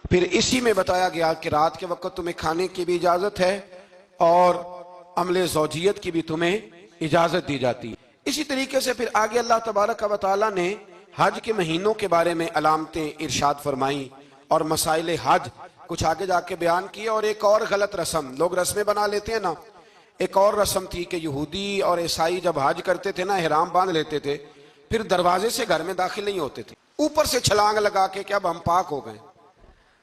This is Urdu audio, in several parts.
پھر اسی میں بتایا گیا کہ رات کے وقت تمہیں کھانے کی بھی اجازت ہے اور عمل زوجیت کی بھی تمہیں اجازت دی جاتی ہے۔ اسی طریقے سے پھر آگے اللہ تبارک و تعالیٰ نے حج کے مہینوں کے بارے میں علامتیں ارشاد فرمائیں اور مسائل حج کچھ آگے جا کے بیان کیا۔ اور ایک اور غلط رسم لوگ رسمیں بنا لیتے ہیں نا، ایک اور رسم تھی کہ یہودی اور عیسائی جب حج کرتے تھے نا احرام باندھ لیتے تھے، پھر دروازے سے گھر میں داخل نہیں ہوتے تھے، اوپر سے چھلانگ لگا کے کہ اب ہم پاک ہو گئے۔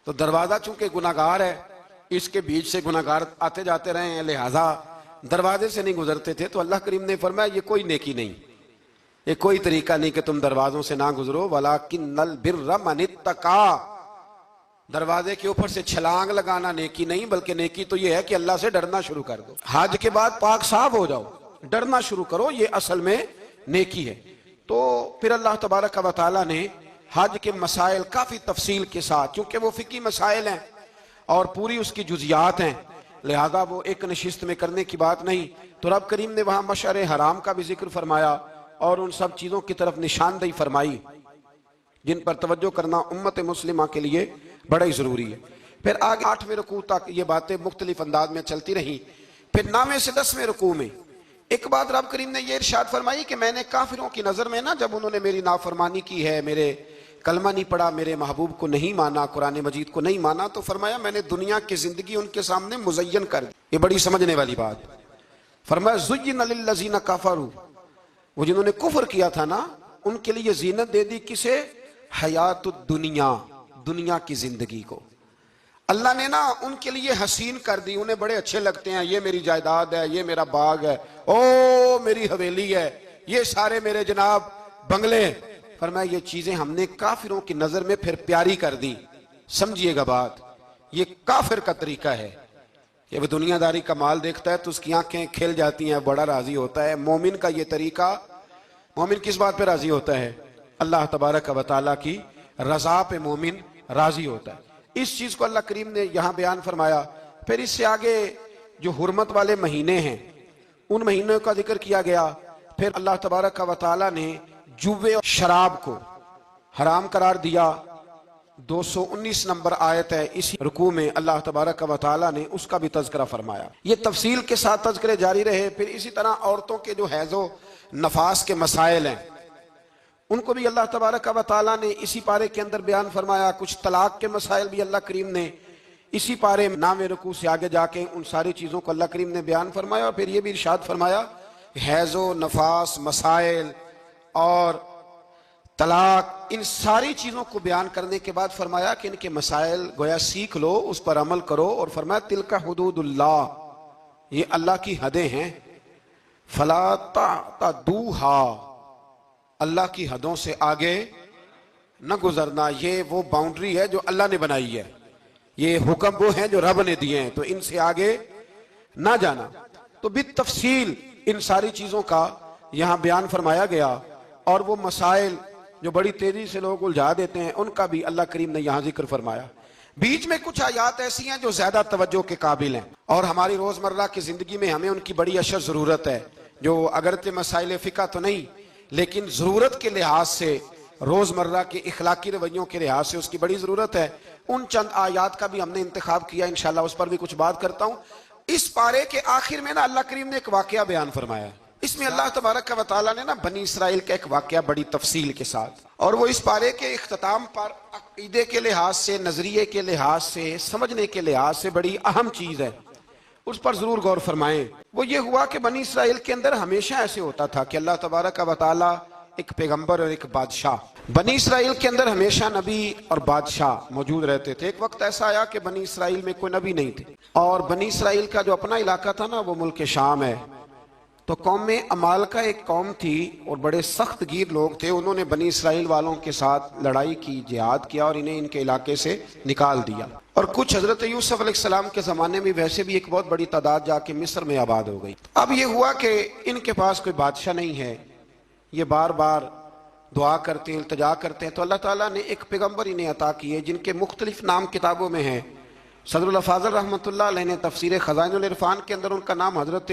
تو دروازہ چونکہ گناہگار ہے، اس کے بیچ سے گناہگار آتے جاتے رہے ہیں، لہٰذا دروازے سے نہیں گزرتے تھے۔ تو اللہ کریم نے فرمایا یہ کوئی نیکی نہیں، یہ کوئی طریقہ نہیں کہ تم دروازوں سے نہ گزرو، وَلَٰكِنَّ الْبِرَّ مَنِ اتَّقَىٰ۔ دروازے کے اوپر سے چھلانگ لگانا نیکی نہیں، بلکہ نیکی تو یہ ہے کہ اللہ سے ڈرنا شروع کر دو، حج کے بعد پاک صاف ہو جاؤ، ڈرنا شروع کرو، یہ اصل میں نیکی ہے۔ تو پھر اللہ تبارک و تعالیٰ نے حج کے مسائل کافی تفصیل کے ساتھ، چونکہ وہ فقہی مسائل ہیں اور پوری اس کی جزیات ہیں، لہذا وہ ایک نشست میں کرنے کی بات نہیں، تو رب کریم نے وہاں مشعر حرام کا بھی ذکر فرمایا اور ان سب چیزوں کی طرف نشاندہی فرمائی جن پر توجہ کرنا امت مسلمہ کے لیے بڑا ہی ضروری ہے۔ پھر آگے 8ویں رکوع تک یہ باتیں مختلف انداز میں چلتی رہیں۔ پھر 9ویں سے 10ویں رکوع میں ایک بات رب کریم نے یہ ارشاد فرمائی کہ میں نے کافروں کی نظر میں نا، جب انہوں نے میری نافرمانی کی ہے، میرے کلمہ نہیں پڑھا، میرے محبوب کو نہیں مانا، قرآن مجید کو نہیں مانا، تو فرمایا میں نے دنیا کی زندگی ان کے سامنے مزین کر دی۔ یہ بڑی سمجھنے والی بات۔ فرمایا زُيِّنَ لِلَّذِينَ كَفَرُوا، وہ جنہوں نے کفر کیا تھا نا، ان کے لیے زینت دے دی کسے؟ حیات الدنیا، دنیا کی زندگی کو اللہ نے نا ان کے لیے حسین کر دی، انہیں بڑے اچھے لگتے ہیں، یہ میری جائیداد ہے، یہ میرا باغ ہے، او میری حویلی ہے، یہ سارے میرے جناب بنگلے۔ فرمایا یہ چیزیں ہم نے کافروں کی نظر میں پھر پیاری کر دی۔ سمجھیے گا بات، یہ کافر کا طریقہ ہے کہ وہ دنیا داری کا مال دیکھتا ہے تو اس کی آنکھیں کھل جاتی ہیں، بڑا راضی ہوتا ہے۔ مومن کا یہ طریقہ، مومن کس بات پہ راضی ہوتا ہے؟ اللہ تبارک و تعالیٰ کی رضا پہ مومن راضی ہوتا ہے۔ اس چیز کو اللہ کریم نے یہاں بیان فرمایا۔ پھر اس سے آگے جو حرمت والے مہینے ہیں ان مہینوں کا ذکر کیا گیا۔ پھر اللہ تبارک و تعالیٰ نے جوے اور شراب کو حرام قرار دیا۔ 219 نمبر آیت ہے، اسی رکوع میں اللہ تبارک و تعالیٰ نے اس کا بھی تذکرہ فرمایا۔ یہ تفصیل کے ساتھ تذکرے جاری رہے۔ پھر اسی طرح عورتوں کے جو حیض و نفاس کے مسائل ہیں ان کو بھی اللہ تبارک و تعالیٰ نے اسی پارے کے اندر بیان فرمایا۔ کچھ طلاق کے مسائل بھی اللہ کریم نے اسی پارے 9ویں رکوع سے آگے جا کے ان ساری چیزوں کو اللہ کریم نے بیان فرمایا۔ اور پھر یہ بھی ارشاد فرمایا حیض و نفاس مسائل اور طلاق، ان ساری چیزوں کو بیان کرنے کے بعد فرمایا کہ ان کے مسائل گویا سیکھ لو، اس پر عمل کرو، اور فرمایا تلک حدود اللہ، یہ اللہ کی حدیں ہیں، فلا تعتدوها، اللہ کی حدوں سے آگے نہ گزرنا، یہ وہ باؤنڈری ہے جو اللہ نے بنائی ہے، یہ حکم وہ ہیں جو رب نے دیے ہیں، تو ان سے آگے نہ جانا۔ تو بالتفصیل ان ساری چیزوں کا یہاں بیان فرمایا گیا، اور وہ مسائل جو بڑی تیزی سے لوگ الجھا دیتے ہیں ان کا بھی اللہ کریم نے یہاں ذکر فرمایا۔ بیچ میں کچھ آیات ایسی ہیں جو زیادہ توجہ کے قابل ہیں اور ہماری روزمرہ کی زندگی میں ہمیں ان کی بڑی اشد ضرورت ہے، جو اگرچہ مسائل فقہ تو نہیں لیکن ضرورت کے لحاظ سے، روزمرہ کے اخلاقی رویوں کے لحاظ سے اس کی بڑی ضرورت ہے۔ ان چند آیات کا بھی ہم نے انتخاب کیا، انشاءاللہ اس پر بھی کچھ بات کرتا ہوں۔ اس پارے کے آخر میں نا اللہ کریم نے ایک واقعہ بیان فرمایا، اس میں اللہ تبارک و تعالیٰ نے نا بنی اسرائیل کا ایک واقعہ بڑی تفصیل کے ساتھ، اور وہ اس پارے کے اختتام پر عقیدے کے لحاظ سے، نظریے کے لحاظ سے، سمجھنے کے لحاظ سے بڑی اہم چیز ہے، اس پر ضرور غور فرمائیں۔ وہ یہ ہوا کہ بنی اسرائیل کے اندر ہمیشہ ایسے ہوتا تھا کہ اللہ تبارک و تعالیٰ ایک پیغمبر اور ایک بادشاہ، بنی اسرائیل کے اندر ہمیشہ نبی اور بادشاہ موجود رہتے تھے۔ ایک وقت ایسا آیا کہ بنی اسرائیل میں کوئی نبی نہیں تھے، اور بنی اسرائیل کا جو اپنا علاقہ تھا نا وہ ملک شام ہے، تو قوم میں عمالقہ ایک قوم تھی اور بڑے سخت گیر لوگ تھے، انہوں نے بنی اسرائیل والوں کے ساتھ لڑائی کی، جہاد کیا اور انہیں ان کے علاقے سے نکال دیا۔ اور کچھ حضرت یوسف علیہ السلام کے زمانے میں ویسے بھی ایک بہت بڑی تعداد جا کے مصر میں آباد ہو گئی۔ اب یہ ہوا کہ ان کے پاس کوئی بادشاہ نہیں ہے، یہ بار بار دعا کرتے ہیں، التجا کرتے ہیں، تو اللہ تعالیٰ نے ایک پیغمبر انہیں عطا کیے جن کے مختلف نام کتابوں میں ہیں۔ صدر الافاضل رحمۃ اللہ علیہ نے تفسیر خزائن العرفان کے اندر ان کا نام حضرت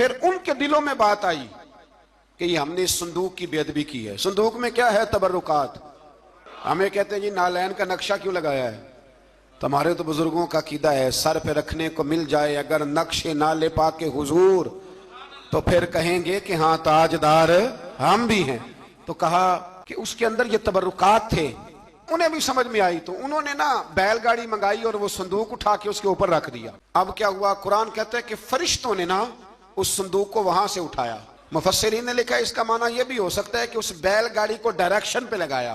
پھر ان کے دلوں میں بات آئی کہ یہ ہم نے اس صندوق کی بے ادبی کی ہے. صندوق میں کیا ہے؟ تبرکات. ہمیں کہتے ہیں جی نالین کا نقشہ کیوں لگایا ہے؟ تمہارے تو بزرگوں کا عقیدہ ہے سر پہ رکھنے کو مل جائے اگر نقش نالے پاک حضور تو پھر کہیں گے کہ ہاں تاجدار ہم بھی ہیں. تو کہا کہ اس کے اندر یہ تبرکات تھے. انہیں بھی سمجھ میں آئی تو انہوں نے نا بیل گاڑی منگائی اور وہ صندوق اٹھا کے اس کے اوپر رکھ دیا. اب کیا ہوا؟ قرآن کہتا ہے کہ فرشتوں نے نا اس صندوق کو وہاں سے اٹھایا. مفسرین نے لکھا اس کا معنی یہ بھی ہو سکتا ہے کہ اس بیل گاڑی کو ڈائریکشن پہ لگایا.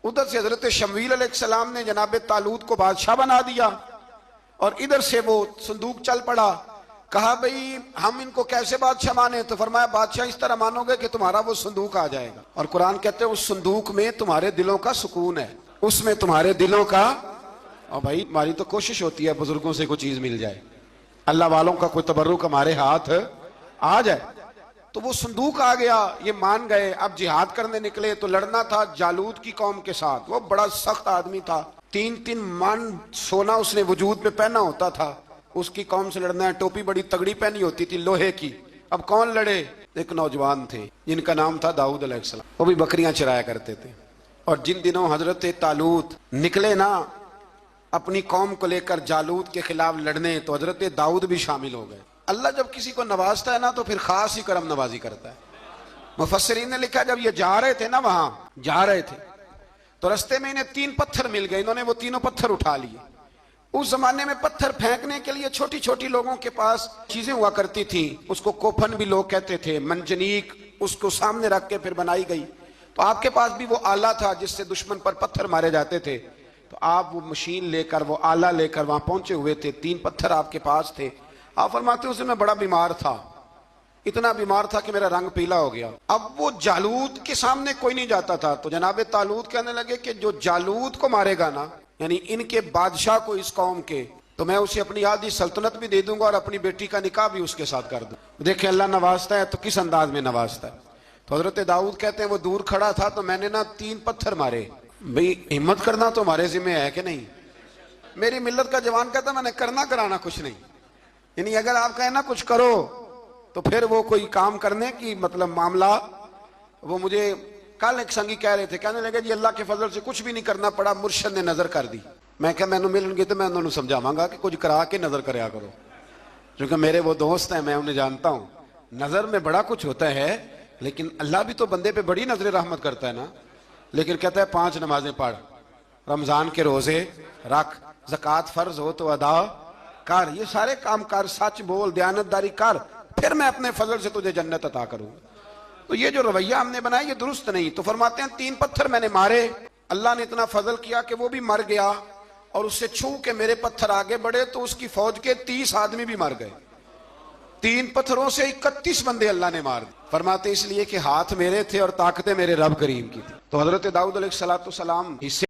ادھر سے حضرت شمویل علیہ السلام نے جناب طالوت کو بادشاہ بنا دیا اور ادھر سے وہ صندوق چل پڑا. کہا بھئی ہم ان کو کیسے بادشاہ مانے؟ تو فرمایا بادشاہ اس طرح مانو گے کہ تمہارا وہ صندوق آ جائے گا. اور قرآن کہتے ہیں اس صندوق میں تمہارے دلوں کا سکون ہے, اس میں تمہارے دلوں کا. اور بھائی ہماری تو کوشش ہوتی ہے بزرگوں سے کوئی چیز مل جائے, اللہ والوں کا کوئی تبرک ہمارے ہاتھ آ جائے. تو وہ صندوق آ گیا, یہ مان گئے. اب جہاد کرنے نکلے تو لڑنا تھا جالوت کی قوم کے ساتھ. وہ بڑا سخت آدمی تھا, 3 من سونا اس نے وجود میں پہنا ہوتا تھا. اس کی قوم سے لڑنا ہے, ٹوپی بڑی تگڑی پہنی ہوتی تھی لوہے کی. اب کون لڑے؟ ایک نوجوان تھے جن کا نام تھا داؤد علیہ السلام. وہ بھی بکریاں چرایا کرتے تھے. اور جن دنوں حضرت طالوت نکلے نا اپنی قوم کو لے کر جالوت کے خلاف لڑنے, تو حضرت داؤد بھی شامل ہو گئے. اللہ جب کسی کو نوازتا ہے نا تو پھر خاص ہی کرم نوازی کرتا ہے. مفسرین نے لکھا جب یہ جا رہے تھے نا, وہاں جا رہے تھے تو رستے میں انہیں 3 پتھر مل گئے. انہوں نے وہ تینوں پتھر اٹھا لیے. اس زمانے میں پتھر پھینکنے کے لیے چھوٹی چھوٹی لوگوں کے پاس چیزیں ہوا کرتی تھیں. اس کو کوپھن بھی لوگ کہتے تھے, منجنیق اس کو سامنے رکھ کے پھر بنائی گئی. تو آپ کے پاس بھی وہ آلہ تھا جس سے دشمن پر پتھر مارے جاتے تھے. تو آپ وہ مشین لے کر وہ آلہ لے کر وہاں پہنچے ہوئے تھے. 3 پتھر آپ کے پاس تھے. آپ فرماتے ہیں اس میں بڑا بیمار تھا, اتنا بیمار تھا کہ میرا رنگ پیلا ہو گیا. اب وہ جالوت کے سامنے کوئی نہیں جاتا تھا. تو جناب طالوت کہنے لگے کہ جو جالوت کو مارے گا نا, یعنی ان کے بادشاہ کو اس قوم کے, تو میں اسے اپنی آدھی سلطنت بھی دے دوں گا اور اپنی بیٹی کا نکاح بھی اس کے ساتھ کر دوں. دیکھیں اللہ نوازتا ہے تو کس انداز میں نوازتا ہے. تو حضرت داؤد کہتے ہیں وہ دور کھڑا تھا تو میں نے نا 3 پتھر مارے. بھئی ہمت کرنا تو ہمارے ذمہ ہے کہ نہیں؟ میری ملت کا جوان کہتا میں نے کرنا کرانا کچھ نہیں. یعنی اگر آپ کہیں نا کچھ کرو تو پھر وہ کوئی کام کرنے کی مطلب معاملہ. وہ مجھے کل ایک سنگی کہہ رہے تھے, کہنے لگے جی اللہ کے فضل سے کچھ بھی نہیں کرنا پڑا, مرشد نے نظر کر دی. میں کہا میں ملن گے تو میں انہوں نے سمجھاواں گا کہ کچھ کرا کے نظر کریا کرو, کیونکہ میرے وہ دوست ہیں, میں انہیں جانتا ہوں. نظر میں بڑا کچھ ہوتا ہے لیکن اللہ بھی تو بندے پہ بڑی نظر رحمت کرتا ہے نا. لیکن کہتا ہے 5 نمازیں پڑھ, رمضان کے روزے رکھ, زکوٰۃ فرض ہو تو ادا کر, یہ سارے کام کر, سچ بول, دیانتداری کر, پھر میں اپنے فضل سے تجھے جنت عطا کروں. تو یہ جو رویہ ہم نے بنایا یہ درست نہیں. تو فرماتے ہیں 3 پتھر میں نے مارے, اللہ نے اتنا فضل کیا کہ وہ بھی مر گیا, اور اس سے چھو کے میرے پتھر آگے بڑھے تو اس کی فوج کے 30 آدمی بھی مر گئے. 3 پتھروں سے 31 بندے اللہ نے مار دی. فرماتے اس لیے کہ ہاتھ میرے تھے اور طاقتیں میرے رب کریم کی تھی. تو حضرت داؤد علیہ السلام